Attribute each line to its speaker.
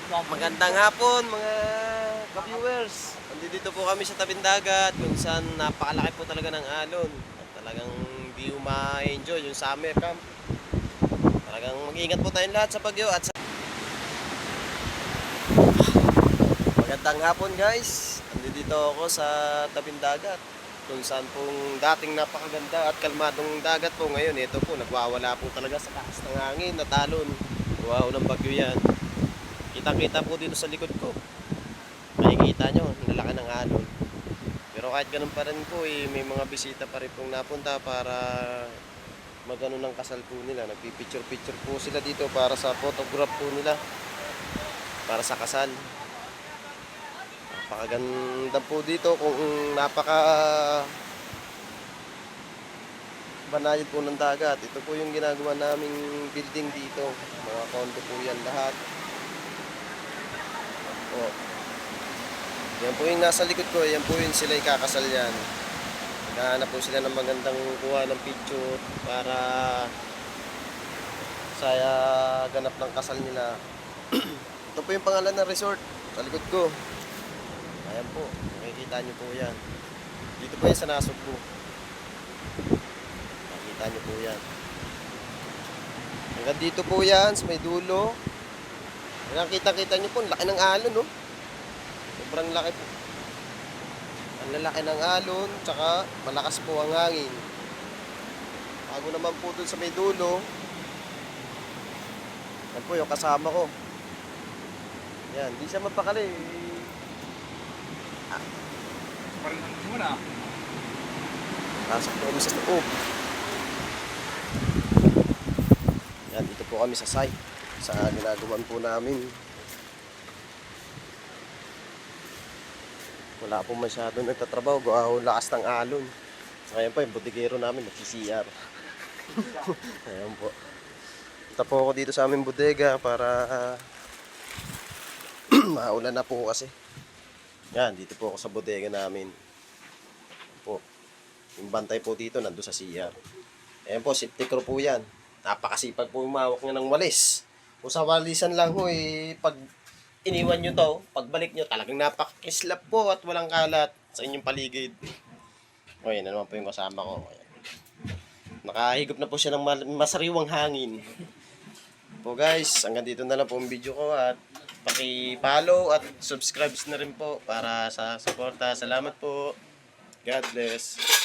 Speaker 1: Magandang hapon mga ka-viewers. Nandito po kami sa tabing dagat kung saan napakalaki po talaga ng alon. At talagang hindi mo ma-enjoy yung summer camp. Talagang mag-ingat po tayong lahat sa bagyo at sa... Magandang hapon guys. Nandito ako sa tabing dagat kung saan pong dating napakaganda at kalmadong dagat po ngayon. Ito po nagwawala po talaga sa taas ng hangin at alon. Wow, ng bagyo yan. Kitang-kita po dito sa likod ko. Makikita nyo, lalaki ng alon. Pero kahit ganun pa rin po, may mga bisita pa rin pong napunta para magano ng kasal po nila. Nagpipicture-picture po sila dito para sa photograph po nila. Para sa kasal. Napakaganda po dito kung napaka banayad po ng dagat. Ito po yung ginagawa naming building dito. Mga condo po yan lahat. Po. Yan po yung nasa likod ko, yan po yung sila ikakasal yan. Naghahanap po sila ng magandang kuha ng picture para sa ganap ng kasal nila. Ito po yung pangalan ng resort sa likod ko. Ayan po, makikita nyo po yan. Dito po yan sa Nasugbu. Makikita nyo po yan. Hanggang dito po yan sa may dulo. Nakita-kita nyo po, laki ng alon, no? Sobrang laki po. Ang lalaki ng alon, tsaka malakas po ang hangin. Bago naman po dun sa may dulo. Yan po yung kasama ko. Yan, di siya mapakali.
Speaker 2: Parang mo na.
Speaker 1: Pasok po kami sa loob. Yan, dito po kami sa site. Sa ginagawan po namin. Wala po masyado nagtatrabaho. Gawa lakas ng alon. So, ayan po yung bodigero namin. Nag-CR. Ayan po. Punta po ako dito sa aming bodega para maulan na po kasi. Yan, dito po ako sa bodega namin. Po. Yung bantay po dito nandun sa CR. Ayan po, safety crew po yan. Napakasipag po umawak nga ng walis. Kung sa walisan lang ho, pag iniwan nyo to, pagbalik nyo, talagang napakakislap po at walang kalat sa inyong paligid. O, yan na naman po yung kasama ko. Ayan. Nakahigop na po siya ng masariwang hangin. Po guys, hanggang dito na lang po ang video ko at paki-follow at subscribe na rin po para sa suporta. Salamat po. God bless.